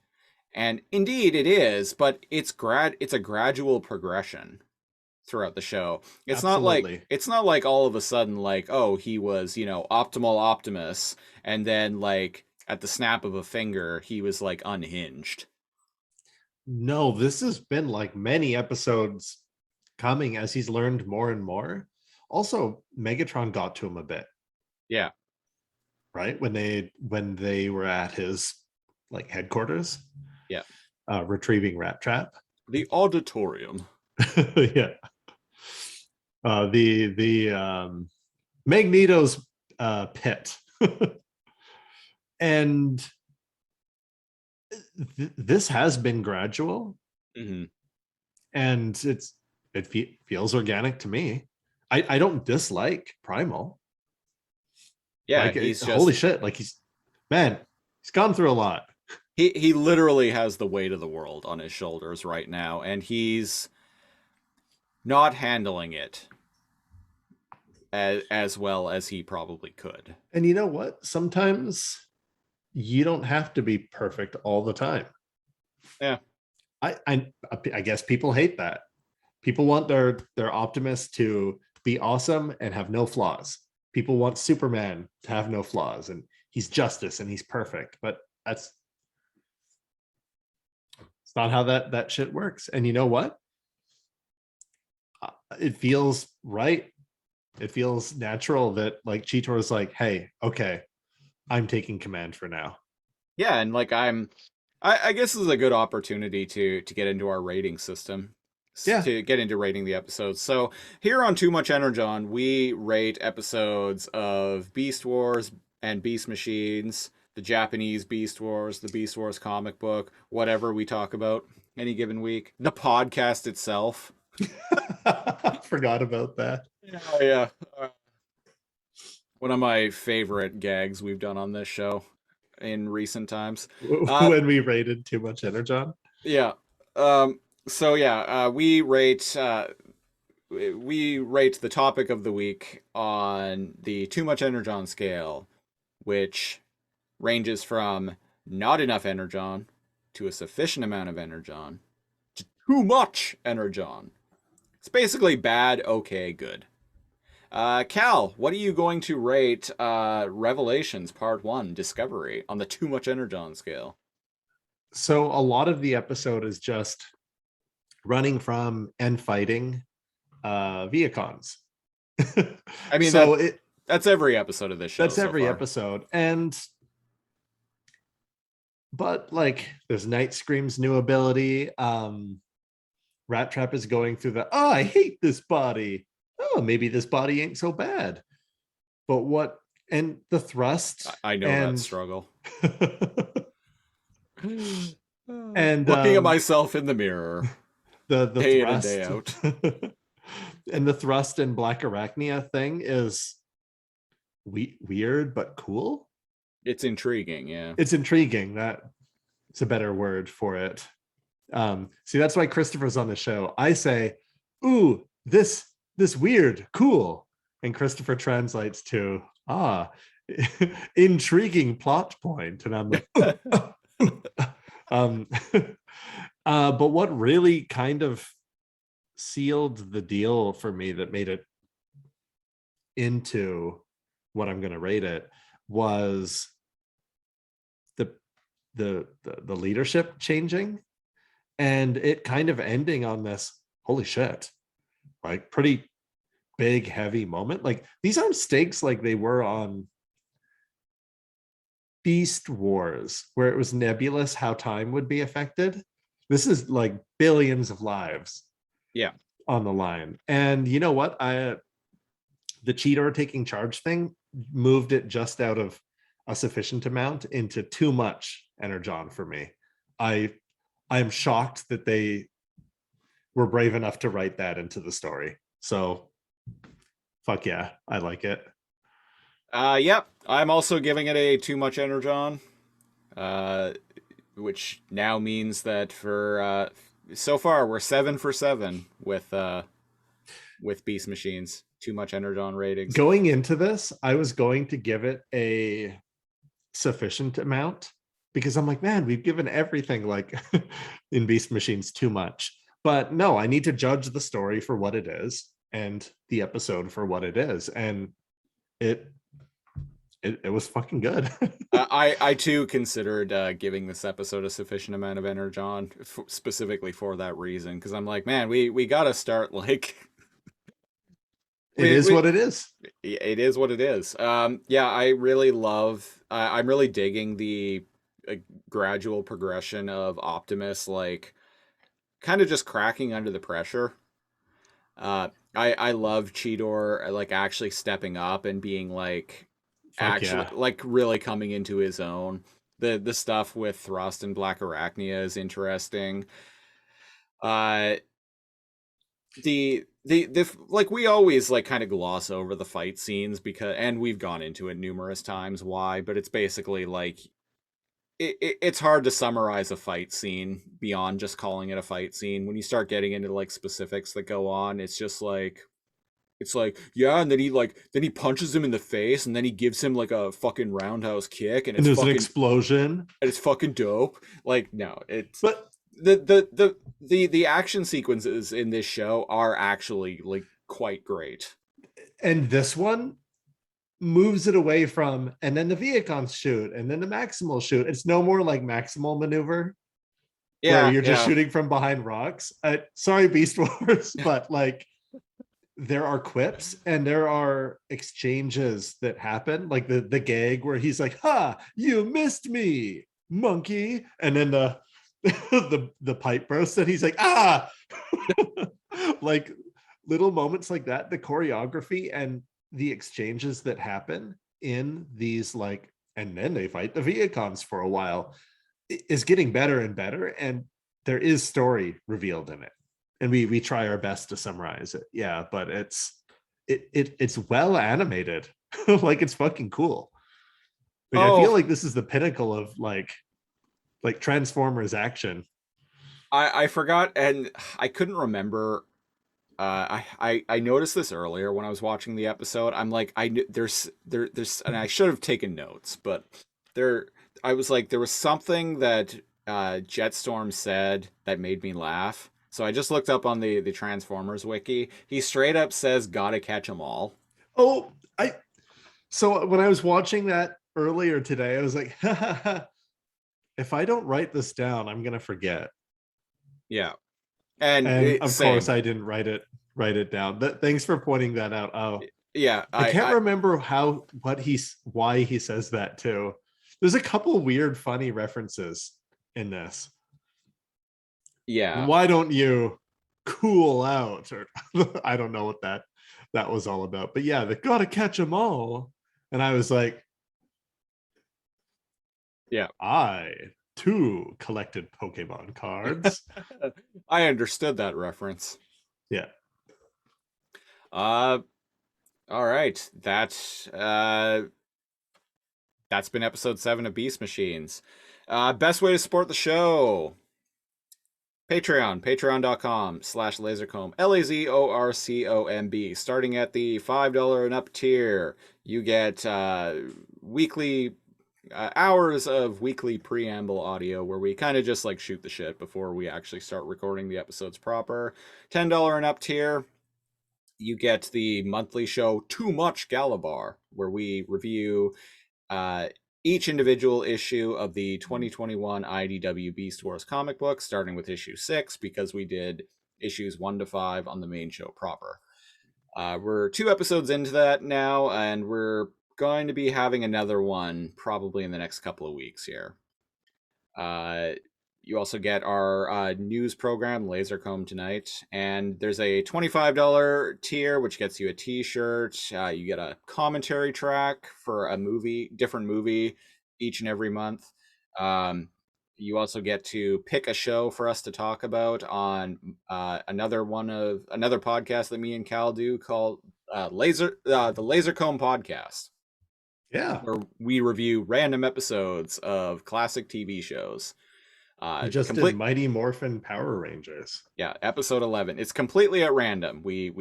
And indeed it is, but it's a gradual progression throughout the show. It's Absolutely. not like all of a sudden like, oh, he was, optimal Optimus, and then like at the snap of a finger he was like unhinged. No, this has been like many episodes coming as he's learned more and more. Also, Megatron got to him a bit. Yeah. Right? When they were at his like headquarters. Yeah. Retrieving Rat Trap. The auditorium. Yeah. The Magneto's pit. And this has been gradual. Mm-hmm. And it feels organic to me. I don't dislike Primal. Yeah, Like, he's holy just shit! Like he's gone through a lot. he literally has the weight of the world on his shoulders right now, and he's not handling it as well as he probably could. And you know what? Sometimes you don't have to be perfect all the time. Yeah. I guess people hate that. People want their Optimus to be awesome and have no flaws. People want Superman to have no flaws, and he's justice and he's perfect. But it's not how that shit works. And you know what? It feels right. It feels natural that like Cheetor is like, hey, okay, I'm taking command for now. Yeah, and like I guess this is a good opportunity to get into our rating system. Yeah. To get into rating the episodes. So here on Too Much Energon, we rate episodes of Beast Wars and Beast Machines, the Japanese Beast Wars, the Beast Wars comic book, whatever we talk about any given week, the podcast itself. Forgot about that. Yeah. One of my favorite gags we've done on this show in recent times. When we rated Too Much Energon. Yeah. So yeah, we rate the topic of the week on the Too Much Energon scale, which ranges from not enough Energon to a sufficient amount of Energon to too much Energon. It's basically bad, okay, good. Cal, what are you going to rate Revelations Part 1, Discovery, on the Too Much Energon scale? So a lot of the episode is just running from and fighting Viacons. I mean, so that's every episode of this show. That's every episode. But like there's Night Scream's new ability. Rat Trap is going through I hate this body. Oh, maybe this body ain't so bad. But what and the thrust. I know that struggle. And looking at myself in the mirror. The day thrust, in and day out. And the thrust and Blackarachnia thing is weird but cool. It's intriguing, yeah. It's intriguing. That it's a better word for it. See, that's why Christopher's on the show. I say, ooh, this weird, cool. And Christopher translates to intriguing plot point. And I'm like, but what really kind of sealed the deal for me that made it into what I'm going to rate it was the leadership changing and it kind of ending on this holy shit, like pretty big heavy moment. Like these aren't stakes like they were on Beast Wars where it was nebulous how time would be affected. This is like billions of lives on the line. And you know what, the Cheetor taking charge thing moved it just out of a sufficient amount into too much Energon for me. I'm shocked that they were brave enough to write that into the story. So fuck yeah, I like it. Yep. I'm also giving it a too much Energon, which now means that for so far we're 7 for 7 with Beast Machines. Too much Energon ratings. Going into this, I was going to give it a sufficient amount because I'm like, man, we've given everything like in Beast Machines too much. But no, I need to judge the story for what it is and the episode for what it is. And it was fucking good. I too considered giving this episode a sufficient amount of Energon specifically for that reason. Because I'm like, man, we got to start like... It is what it is. It is what it is. Yeah, I really love... I'm really digging the gradual progression of Optimus, like, kind of just cracking under the pressure. I love Cheetor, like, actually stepping up and being, like, like, really coming into his own. The stuff with Thrust and Blackarachnia is interesting. the like we always like kind of gloss over the fight scenes because, and we've gone into it numerous times why, but it's basically like it's hard to summarize a fight scene beyond just calling it a fight scene. When you start getting into like specifics that go on, it's just like it's like, yeah, and then he punches him in the face, and then he gives him like a fucking roundhouse kick, and And it's there's an fucking explosion. and it's fucking dope. Like, no, it's But the action sequences in this show are actually like quite great. and this one moves it away from, and then the Viacons shoot, and then the Maximal shoot. It's no more like Maximal maneuver where you're just shooting from behind rocks. Sorry, Beast Wars, but like there are quips and there are exchanges that happen, like the gag where he's like, "Ha, you missed me, monkey," and then the the pipe bursts and he's like, "Ah." Like little moments like that, the choreography and the exchanges that happen in these, like, and then they fight the Viacons for a while, is getting better and better, and there is story revealed in it, and we try our best to summarize it. Yeah, but it's well animated. Like, it's fucking cool. Like, I feel like this is the pinnacle of like Transformers action. I forgot, and I couldn't remember. I noticed this earlier when I was watching the episode. I'm like, there's, and I should have taken notes, but I was like, there was something that Jetstorm said that made me laugh. So I just looked up on the Transformers wiki. He straight up says, "Gotta catch 'em all." Oh, so when I was watching that earlier today, I was like, if I don't write this down, I'm gonna forget. Yeah, and of course I didn't write it down. Thanks for pointing that out. Oh, yeah, I can't remember why he says that too. There's a couple weird, funny references in this. Yeah. Why don't you cool out? Or I don't know what that was all about. But yeah, they gotta catch them all. And I was like, yeah, I too collected Pokemon cards. I understood that reference. Yeah. All right. That's been episode 7 of Beast Machines. Best way to support the show: patreon.com/lasercomb, LAZORCOMB. Starting at the $5 and up tier, you get weekly hours of weekly preamble audio where we kind of just like shoot the shit before we actually start recording the episodes proper. $10 and up tier, you get the monthly show Too Much Galabar, where we review each individual issue of the 2021 IDW Beast Wars comic book, starting with issue 6, because we did issues 1 to 5 on the main show proper. We're 2 episodes into that now, and we're going to be having another one probably in the next couple of weeks here. You also get our news program, Lasercomb Tonight, and there's a $25 tier, which gets you a t-shirt. You get a commentary track for a different movie each and every month. You also get to pick a show for us to talk about on another podcast that me and Cal do called the Lasercomb Podcast. Yeah. Where we review random episodes of classic TV shows. You just did Mighty Morphin Power Rangers. Yeah, episode 11. It's completely at random. We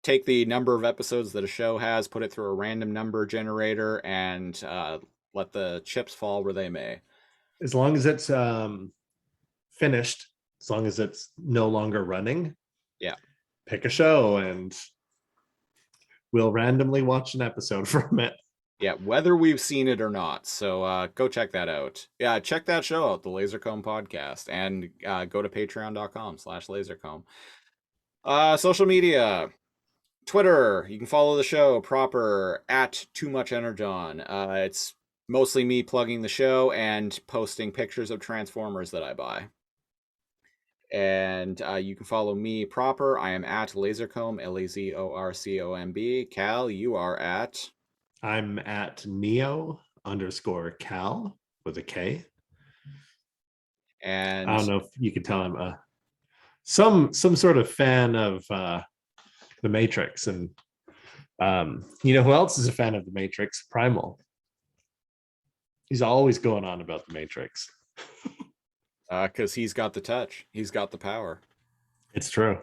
take the number of episodes that a show has, put it through a random number generator, and let the chips fall where they may. As long as it's finished, as long as it's no longer running. Yeah. Pick a show and we'll randomly watch an episode from it. Yeah, whether we've seen it or not. So go check that out. Yeah, check that show out, the Lasercomb Podcast, and go to patreon.com/lasercomb. Social media. Twitter, you can follow the show proper at Too Much Energon. It's mostly me plugging the show and posting pictures of Transformers that I buy. And you can follow me proper. I am at Lasercomb, LAZORCOMB. Cal, you are at... I'm at Neo_Cal with a K. And I don't know if you can tell I'm some sort of fan of the Matrix, and you know who else is a fan of the Matrix? Primal. He's always going on about the Matrix. Because he's got the touch. He's got the power. It's true.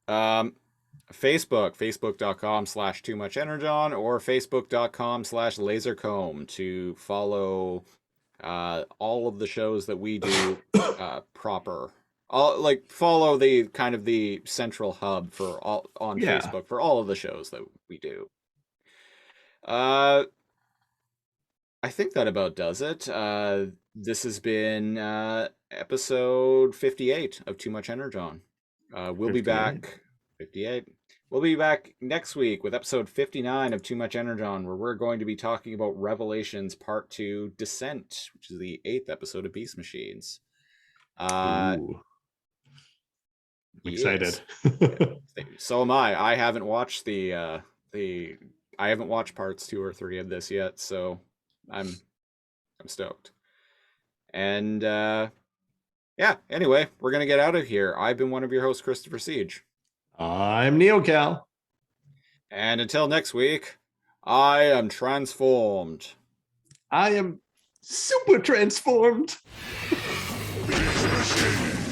Facebook.com/toomuchenergon or Facebook.com/lasercomb to follow all of the shows that we do proper. Follow the kind of the central hub for all on Facebook for all of the shows that we do. I think that about does it. This has been episode 58 of Too Much Energon. We'll be back. 58. We'll be back next week with episode 59 of Too Much Energon, where we're going to be talking about Revelations Part 2 Descent, which is the 8th episode of Beast Machines. I'm excited. So am I. I haven't watched I haven't watched parts 2 or 3 of this yet, so I'm stoked. And yeah, anyway, we're gonna get out of here. I've been one of your hosts, Christopher Siege. I'm NeoCal. And until next week, I am transformed. I am super transformed. Beast Machines.